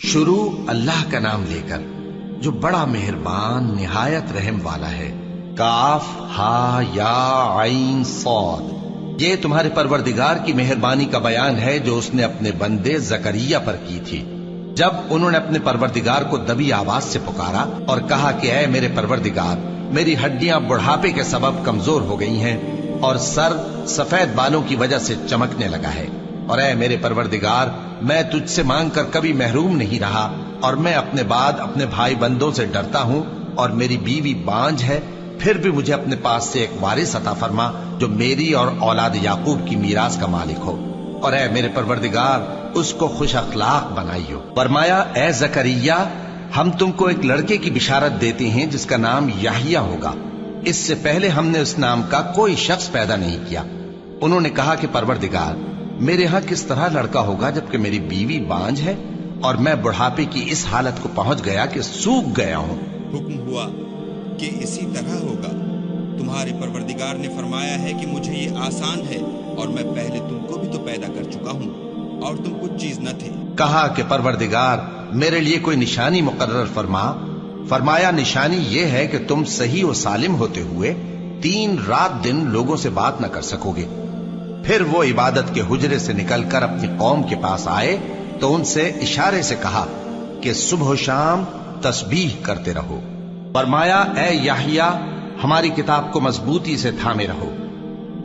شروع اللہ کا نام لے کر جو بڑا مہربان نہایت رحم والا ہے۔ کاف ہا یا عین صاد، یہ تمہارے پروردگار کی مہربانی کا بیان ہے جو اس نے اپنے بندے زکریا پر کی تھی جب انہوں نے اپنے پروردگار کو دبی آواز سے پکارا اور کہا کہ اے میرے پروردگار، میری ہڈیاں بڑھاپے کے سبب کمزور ہو گئی ہیں اور سر سفید بالوں کی وجہ سے چمکنے لگا ہے، اور اے میرے پروردگار، میں تجھ سے مانگ کر کبھی محروم نہیں رہا، اور میں اپنے بعد اپنے بھائی بندوں سے ڈرتا ہوں، اور میری بیوی بانجھ ہے، پھر بھی مجھے اپنے پاس سے ایک وارث عطا فرما جو میری اور اولاد یعقوب کی میراث کا مالک ہو، اور اے میرے پروردگار، اس کو خوش اخلاق بنائیو۔ فرمایا اے زکریا، ہم تم کو ایک لڑکے کی بشارت دیتے ہیں جس کا نام یحییٰ ہوگا، اس سے پہلے ہم نے اس نام کا کوئی شخص پیدا نہیں کیا۔ انہوں نے کہا کہ پروردگار، میرے ہاں کس طرح لڑکا ہوگا جبکہ میری بیوی بانجھ ہے اور میں بڑھاپے کی اس حالت کو پہنچ گیا کہ سوکھ گیا ہوں۔ حکم ہوا کہ اسی طرح ہوگا، تمہارے پروردگار نے فرمایا ہے کہ مجھے یہ آسان ہے، اور میں پہلے تم کو بھی تو پیدا کر چکا ہوں اور تم کچھ چیز نہ تھے۔ کہا کہ پروردگار، میرے لیے کوئی نشانی مقرر فرما۔ فرمایا نشانی یہ ہے کہ تم صحیح و سالم ہوتے ہوئے 3 رات دن لوگوں سے بات نہ کر سکو گے۔ پھر وہ عبادت کے حجرے سے نکل کر اپنی قوم کے پاس آئے تو ان سے اشارے سے کہا کہ صبح و شام تسبیح کرتے رہو۔ فرمایا اے یحییٰ، ہماری کتاب کو مضبوطی سے تھامے رہو،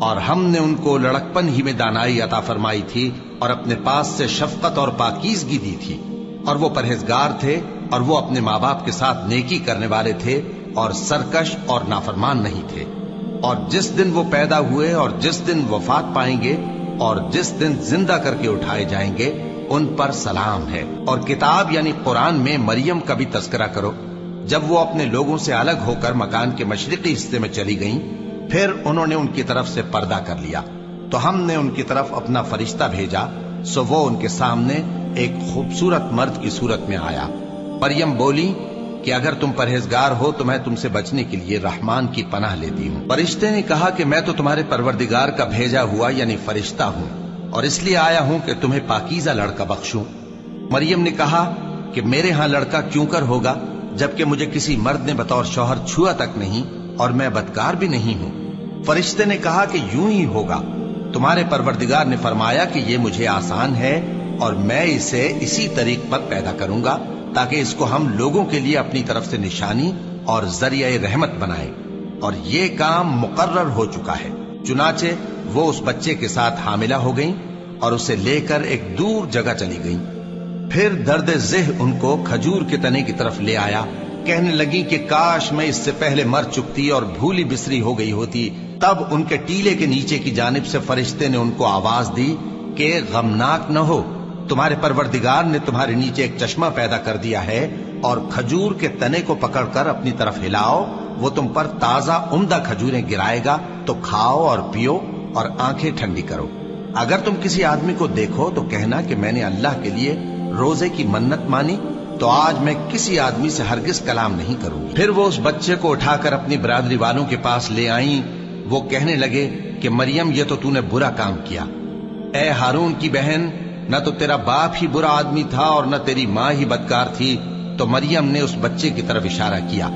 اور ہم نے ان کو لڑکپن ہی میں دانائی عطا فرمائی تھی اور اپنے پاس سے شفقت اور پاکیزگی دی تھی، اور وہ پرہیزگار تھے، اور وہ اپنے ماں باپ کے ساتھ نیکی کرنے والے تھے اور سرکش اور نافرمان نہیں تھے۔ اور جس دن وہ پیدا ہوئے اور جس دن وفات پائیں گے اور جس دن زندہ کر کے اٹھائے جائیں گے ان پر سلام ہے۔ اور کتاب یعنی قرآن میں مریم کا بھی تذکرہ کرو، جب وہ اپنے لوگوں سے الگ ہو کر مکان کے مشرقی حصے میں چلی گئیں، پھر انہوں نے ان کی طرف سے پردہ کر لیا تو ہم نے ان کی طرف اپنا فرشتہ بھیجا، سو وہ ان کے سامنے ایک خوبصورت مرد کی صورت میں آیا۔ مریم بولی کہ اگر تم پرہیزگار ہو تو میں تم سے بچنے کے لیے رحمان کی پناہ لیتی ہوں۔ فرشتے نے کہا کہ میں تو تمہارے پروردگار کا بھیجا ہوا یعنی فرشتہ ہوں، اور اس لیے آیا ہوں کہ تمہیں پاکیزہ لڑکا بخشوں۔ مریم نے کہا کہ میرے ہاں لڑکا کیوں کر ہوگا جبکہ مجھے کسی مرد نے بطور شوہر چھوا تک نہیں اور میں بدکار بھی نہیں ہوں۔ فرشتے نے کہا کہ یوں ہی ہوگا، تمہارے پروردگار نے فرمایا کہ یہ مجھے آسان ہے اور میں اسے اسی طریق پر پیدا کروں گا تاکہ اس کو ہم لوگوں کے لیے اپنی طرف سے نشانی اور ذریعہ رحمت بنائیں، اور یہ کام مقرر ہو چکا ہے۔ چنانچہ وہ اس بچے کے ساتھ حاملہ ہو گئیں اور اسے لے کر ایک دور جگہ چلی گئیں۔ پھر درد ذہ ان کو کھجور کے تنے کی طرف لے آیا، کہنے لگی کہ کاش میں اس سے پہلے مر چکتی اور بھولی بسری ہو گئی ہوتی۔ تب ان کے ٹیلے کے نیچے کی جانب سے فرشتے نے ان کو آواز دی کہ غمناک نہ ہو، تمہارے پروردگار نے تمہارے نیچے ایک چشمہ پیدا کر دیا ہے، اور کھجور کے تنے کو پکڑ کر اپنی طرف ہلاؤ، وہ تم پر تازہ عمدہ کھجوریں گرائے گا، تو کھاؤ اور پیو اور آنکھیں ٹھنڈی کرو۔ اگر تم کسی آدمی کو دیکھو تو کہنا کہ میں نے اللہ کے لیے روزے کی منت مانی، تو آج میں کسی آدمی سے ہرگز کلام نہیں کروں گی۔ پھر وہ اس بچے کو اٹھا کر اپنی برادری والوں کے پاس لے آئیں۔ وہ کہنے لگے کہ مریم، یہ تو نے برا کام کیا۔ اے ہارون کی بہن، نہ تو تیرا باپ ہی برا آدمی تھا اور نہ تیری ماں ہی بدکار تھی۔ تو مریم نے اس بچے کی طرف اشارہ کیا۔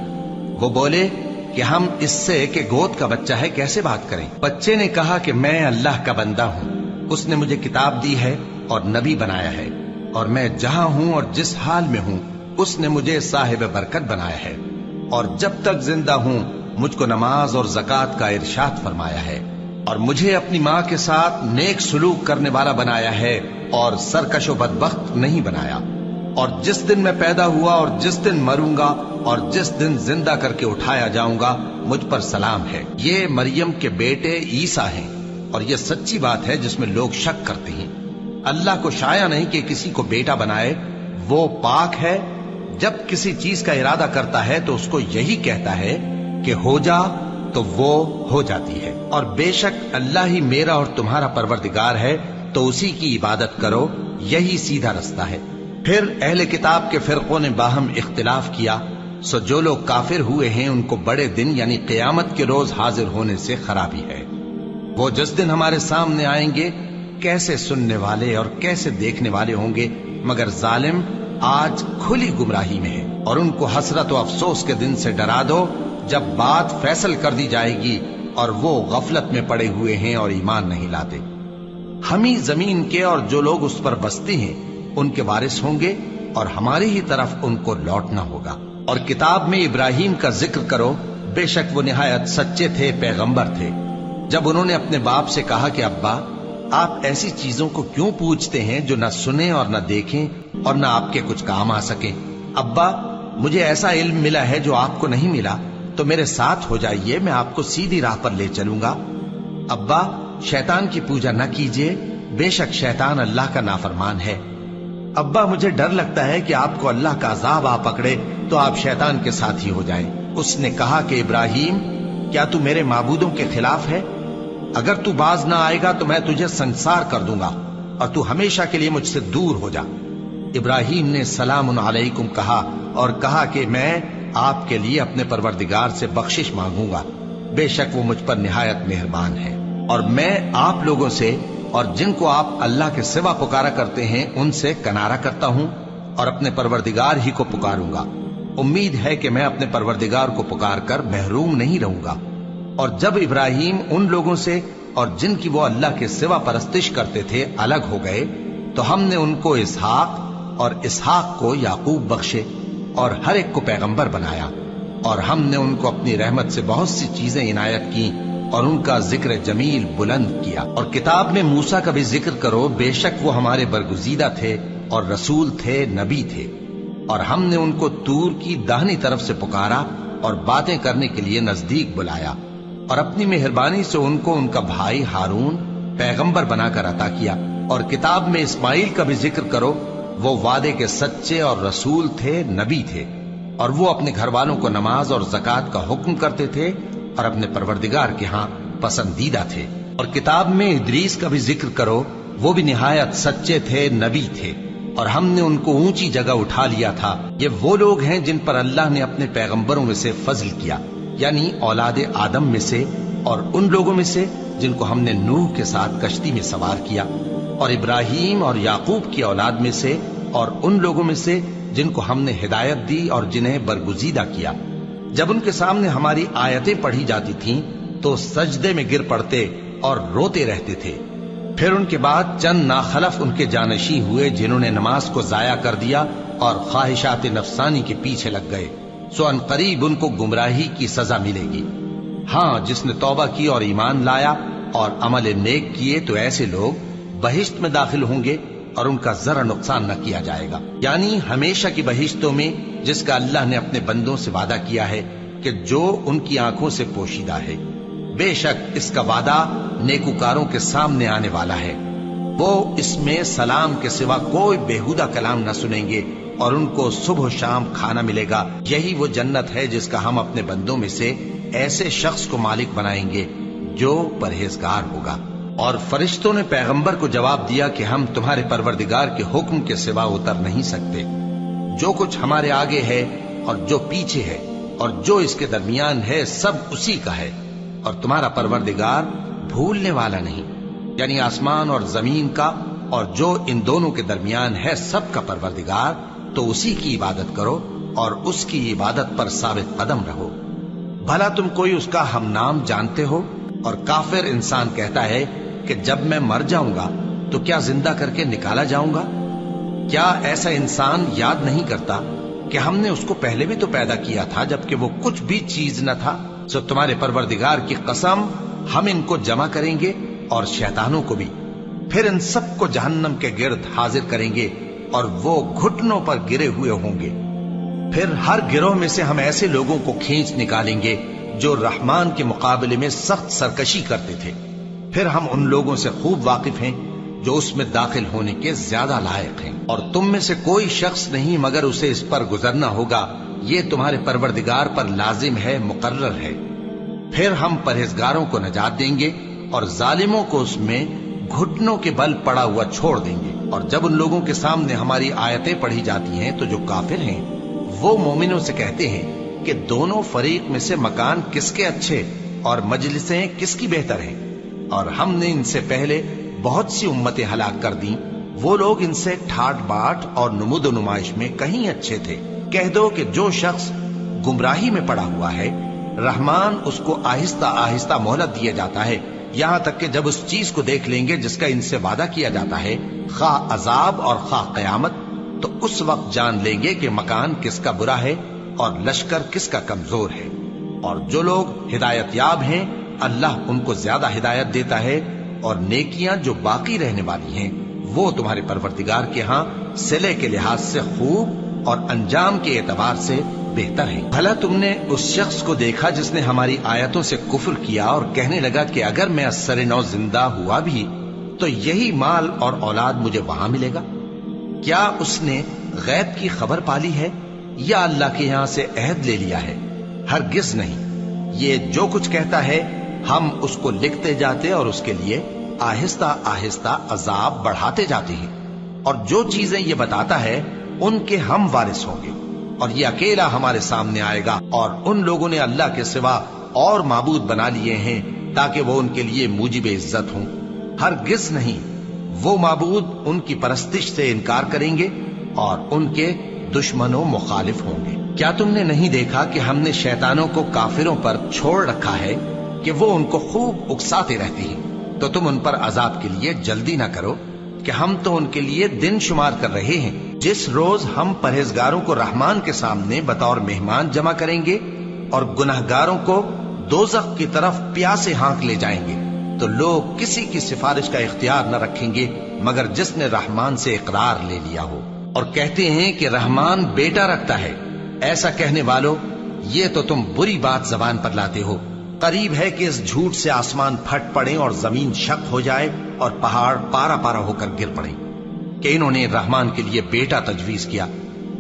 وہ بولے کہ ہم اس سے کہ گود کا بچہ ہے کیسے بات کریں؟ بچے نے کہا کہ میں اللہ کا بندہ ہوں، اس نے مجھے کتاب دی ہے اور نبی بنایا ہے، اور میں جہاں ہوں اور جس حال میں ہوں اس نے مجھے صاحب برکت بنایا ہے، اور جب تک زندہ ہوں مجھ کو نماز اور زکوٰۃ کا ارشاد فرمایا ہے، اور مجھے اپنی ماں کے ساتھ نیک سلوک کرنے والا بنایا ہے اور سرکش و بدبخت نہیں بنایا، اور جس دن میں پیدا ہوا اور جس دن مروں گا اور جس دن زندہ کر کے اٹھایا جاؤں گا مجھ پر سلام ہے۔ یہ مریم کے بیٹے عیسیٰ ہیں، اور یہ سچی بات ہے جس میں لوگ شک کرتے ہیں۔ اللہ کو شایع نہیں کہ کسی کو بیٹا بنائے، وہ پاک ہے، جب کسی چیز کا ارادہ کرتا ہے تو اس کو یہی کہتا ہے کہ ہو جا تو وہ ہو جاتی ہے، اور بے شک اللہ ہی میرا اور تمہارا پروردگار ہے، تو اسی کی عبادت کرو، یہی سیدھا رستہ ہے۔ پھر اہل کتاب کے فرقوں نے باہم اختلاف کیا، سو جو لوگ کافر ہوئے ہیں ان کو بڑے دن یعنی قیامت کے روز حاضر ہونے سے خرابی ہے۔ وہ جس دن ہمارے سامنے آئیں گے کیسے سننے والے اور کیسے دیکھنے والے ہوں گے، مگر ظالم آج کھلی گمراہی میں ہے، اور ان کو حسرت و افسوس کے دن سے ڈرا دو جب بات فیصل کر دی جائے گی اور وہ غفلت میں پڑے ہوئے ہیں اور ایمان نہیں لاتے۔ ہم ہی زمین کے اور جو لوگ اس پر بستے ہیں ان کے وارث ہوں گے، اور ہماری ہی طرف ان کو لوٹنا ہوگا۔ اور کتاب میں ابراہیم کا ذکر کرو، بے شک وہ نہایت سچے تھے، پیغمبر تھے۔ جب انہوں نے اپنے باپ سے کہا کہ ابا، آپ ایسی چیزوں کو کیوں پوچھتے ہیں جو نہ سنیں اور نہ دیکھیں اور نہ آپ کے کچھ کام آ سکیں؟ ابا، مجھے ایسا علم ملا ہے جو آپ کو نہیں ملا، تو میرے ساتھ ہو جائیے، میں آپ کو سیدھی راہ پر لے چلوں گا۔ ابا، شیطان کی پوجا نہ کیجیے، بے شک شیطان اللہ کا نافرمان ہے۔ ابا، مجھے ڈر لگتا ہے کہ آپ کو اللہ کا عذاب آ پکڑے تو آپ شیطان کے ساتھ ہی ہو جائیں۔ اس نے کہا کہ ابراہیم، کیا تو میرے معبودوں کے خلاف ہے؟ اگر تو باز نہ آئے گا تو میں تجھے سنسار کر دوں گا اور تو ہمیشہ کے لیے مجھ سے دور ہو جا۔ ابراہیم نے سلام علیکم کہا اور کہا کہ میں آپ کے لیے اپنے پروردگار سے بخشش مانگوں گا، بے شک وہ مجھ پر نہایت مہربان ہے۔ اور میں آپ لوگوں سے اور جن کو آپ اللہ کے سوا پکارا کرتے ہیں ان سے کنارہ کرتا ہوں اور اپنے پروردگار ہی کو پکاروں گا۔ امید ہے کہ میں اپنے پروردگار کو پکار کر محروم نہیں رہوں گا۔ اور جب ابراہیم ان لوگوں سے اور جن کی وہ اللہ کے سوا پرستش کرتے تھے الگ ہو گئے تو ہم نے ان کو اسحاق اور اسحاق کو یعقوب بخشے اور ہر ایک کو پیغمبر بنایا، اور ہم نے ان کو اپنی رحمت سے بہت سی چیزیں عنایت کی اور ان کا ذکر جمیل بلند کیا۔ اور کتاب میں موسیٰ کا بھی ذکر کرو، بے شک وہ ہمارے برگزیدہ تھے اور رسول تھے، نبی تھے، اور ہم نے ان کو طور کی داہنی طرف سے پکارا اور باتیں کرنے کے لیے نزدیک بلایا، اور اپنی مہربانی سے ان کو ان کا بھائی ہارون پیغمبر بنا کر عطا کیا۔ اور کتاب میں اسماعیل کا بھی ذکر کرو، وہ وعدے کے سچے اور رسول تھے، نبی تھے، اور وہ اپنے گھر والوں کو نماز اور زکوٰۃ کا حکم کرتے تھے اور اپنے پروردگار کے ہاں پسندیدہ تھے۔ اور کتاب میں ادریس کا بھی ذکر کرو، وہ بھی نہایت سچے تھے، نبی تھے، اور ہم نے ان کو اونچی جگہ اٹھا لیا تھا۔ یہ وہ لوگ ہیں جن پر اللہ نے اپنے پیغمبروں میں سے فضل کیا، یعنی اولاد آدم میں سے، اور ان لوگوں میں سے جن کو ہم نے نوح کے ساتھ کشتی میں سوار کیا، اور ابراہیم اور یعقوب کی اولاد میں سے، اور ان لوگوں میں سے جن کو ہم نے ہدایت دی اور جنہیں برگزیدہ کیا۔ جب ان کے سامنے ہماری آیتیں پڑھی جاتی تھیں تو سجدے میں گر پڑتے اور روتے رہتے تھے۔ پھر ان کے بعد چند ناخلف ان کے جانشین ہوئے جنہوں نے نماز کو ضائع کر دیا اور خواہشات نفسانی کے پیچھے لگ گئے، سو ان قریب ان کو گمراہی کی سزا ملے گی۔ ہاں، جس نے توبہ کی اور ایمان لایا اور عمل نیک کیے تو ایسے لوگ بہشت میں داخل ہوں گے اور ان کا ذرا نقصان نہ کیا جائے گا، یعنی ہمیشہ کی بہشتوں میں جس کا اللہ نے اپنے بندوں سے وعدہ کیا ہے کہ جو ان کی آنکھوں سے پوشیدہ ہے۔ بے شک اس کا وعدہ نیکوکاروں کے سامنے آنے والا ہے، وہ اس میں سلام کے سوا کوئی بےہودہ کلام نہ سنیں گے اور ان کو صبح و شام کھانا ملے گا۔ یہی وہ جنت ہے جس کا ہم اپنے بندوں میں سے ایسے شخص کو مالک بنائیں گے جو پرہیزگار ہوگا۔ اور فرشتوں نے پیغمبر کو جواب دیا کہ ہم تمہارے پروردگار کے حکم کے سوا اتر نہیں سکتے۔ جو کچھ ہمارے آگے ہے اور جو پیچھے ہے اور جو اس کے درمیان ہے سب اسی کا ہے، اور تمہارا پروردگار بھولنے والا نہیں، یعنی آسمان اور زمین کا اور جو ان دونوں کے درمیان ہے سب کا پروردگار، تو اسی کی عبادت کرو اور اس کی عبادت پر ثابت قدم رہو۔ بھلا تم کوئی اس کا ہم نام جانتے ہو؟ اور کافر انسان کہتا ہے کہ جب میں مر جاؤں گا تو کیا زندہ کر کے نکالا جاؤں گا؟ کیا ایسا انسان یاد نہیں کرتا کہ ہم نے اس کو پہلے بھی تو پیدا کیا تھا جبکہ وہ کچھ بھی چیز نہ تھا؟ سو تمہارے پروردگار کی قسم، ہم ان کو جمع کریں گے اور شیطانوں کو بھی، پھر ان سب کو جہنم کے گرد حاضر کریں گے اور وہ گھٹنوں پر گرے ہوئے ہوں گے۔ پھر ہر گروہ میں سے ہم ایسے لوگوں کو کھینچ نکالیں گے جو رحمان کے مقابلے میں سخت سرکشی کرتے تھے، پھر ہم ان لوگوں سے خوب واقف ہیں جو اس میں داخل ہونے کے زیادہ لائق ہیں، اور تم میں سے کوئی شخص نہیں مگر اسے اس پر گزرنا ہوگا، یہ تمہارے پروردگار پر لازم ہے، مقرر ہے۔ پھر ہم پرہیزگاروں کو نجات دیں گے اور ظالموں کو اس میں گھٹنوں کے بل پڑا ہوا چھوڑ دیں گے۔ اور جب ان لوگوں کے سامنے ہماری آیتیں پڑھی جاتی ہیں تو جو کافر ہیں وہ مومنوں سے کہتے ہیں کہ دونوں فریق میں سے مکان کس کے اچھے اور مجلسیں کس کی بہتر ہیں، اور ہم نے ان سے پہلے بہت سی امتیں ہلاک کر دیں وہ لوگ ان سے ٹھاٹ باٹ اور نمود و نمائش میں کہیں اچھے تھے۔ کہہ دو کہ جو شخص گمراہی میں پڑا ہوا ہے، رحمان اس کو آہستہ آہستہ مہلت دیا جاتا ہے، یہاں تک کہ جب اس چیز کو دیکھ لیں گے جس کا ان سے وعدہ کیا جاتا ہے، خواہ عذاب اور خواہ قیامت، تو اس وقت جان لیں گے کہ مکان کس کا برا ہے اور لشکر کس کا کمزور ہے۔ اور جو لوگ ہدایت یاب ہیں، اللہ ان کو زیادہ ہدایت دیتا ہے، اور نیکیاں جو باقی رہنے والی ہیں وہ تمہارے پروردگار کے ہاں صلے کے لحاظ سے خوب اور انجام کے اعتبار سے بہتر ہیں۔ بھلا تم نے اس شخص کو دیکھا جس نے ہماری آیتوں سے کفر کیا اور کہنے لگا کہ اگر میں ازسر نو زندہ ہوا بھی تو یہی مال اور اولاد مجھے وہاں ملے گا؟ کیا اس نے غیب کی خبر پالی ہے یا اللہ کے یہاں سے عہد لے لیا ہے؟ ہرگز نہیں، یہ جو کچھ کہتا ہے ہم اس کو لکھتے جاتے اور اس کے لیے آہستہ آہستہ عذاب بڑھاتے جاتے ہیں، اور جو چیزیں یہ بتاتا ہے ان کے ہم وارث ہوں گے، اور یہ اکیلا ہمارے سامنے آئے گا۔ اور ان لوگوں نے اللہ کے سوا اور معبود بنا لیے ہیں تاکہ وہ ان کے لیے موجب عزت ہوں۔ ہرگز نہیں، وہ معبود ان کی پرستش سے انکار کریں گے اور ان کے دشمن و مخالف ہوں گے۔ کیا تم نے نہیں دیکھا کہ ہم نے شیطانوں کو کافروں پر چھوڑ رکھا ہے کہ وہ ان کو خوب اکساتے رہتے ہیں؟ تو تم ان پر عذاب کے لیے جلدی نہ کرو کہ ہم تو ان کے لیے دن شمار کر رہے ہیں۔ جس روز ہم پرہیزگاروں کو رحمان کے سامنے بطور مہمان جمع کریں گے اور گناہگاروں کو دوزخ کی طرف پیاسے ہانک لے جائیں گے، تو لوگ کسی کی سفارش کا اختیار نہ رکھیں گے مگر جس نے رحمان سے اقرار لے لیا ہو۔ اور کہتے ہیں کہ رحمان بیٹا رکھتا ہے۔ ایسا کہنے والوں، یہ تو تم بری بات زبان پر لاتے ہو۔ قریب ہے کہ اس جھوٹ سے آسمان پھٹ پڑے اور زمین شق ہو جائے اور پہاڑ پارا پارا ہو کر گر پڑے کہ انہوں نے رحمان کے لیے بیٹا تجویز کیا،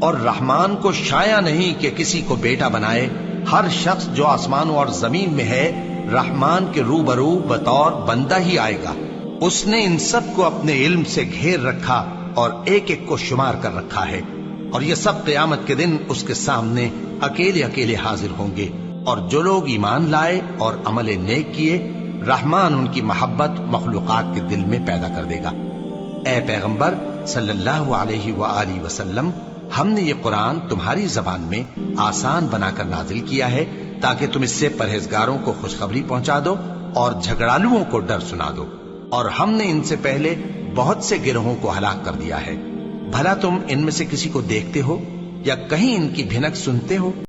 اور رحمان کو شایع نہیں کہ کسی کو بیٹا بنائے۔ ہر شخص جو آسمانوں اور زمین میں ہے رحمان کے روبرو بطور بندہ ہی آئے گا۔ اس نے ان سب کو اپنے علم سے گھیر رکھا اور ایک ایک کو شمار کر رکھا ہے، اور یہ سب قیامت کے دن اس کے سامنے اکیلے اکیلے حاضر ہوں گے۔ اور جو لوگ ایمان لائے اور عمل نیک کیے، رحمان ان کی محبت مخلوقات کے دل میں پیدا کر دے گا۔ اے پیغمبر صلی اللہ علیہ وآلہ وسلم، ہم نے یہ قرآن تمہاری زبان میں آسان بنا کر نازل کیا ہے تاکہ تم اس سے پرہیزگاروں کو خوشخبری پہنچا دو اور جھگڑالوؤں کو ڈر سنا دو۔ اور ہم نے ان سے پہلے بہت سے گروہوں کو ہلاک کر دیا ہے۔ بھلا تم ان میں سے کسی کو دیکھتے ہو یا کہیں ان کی بھنک سنتے ہو؟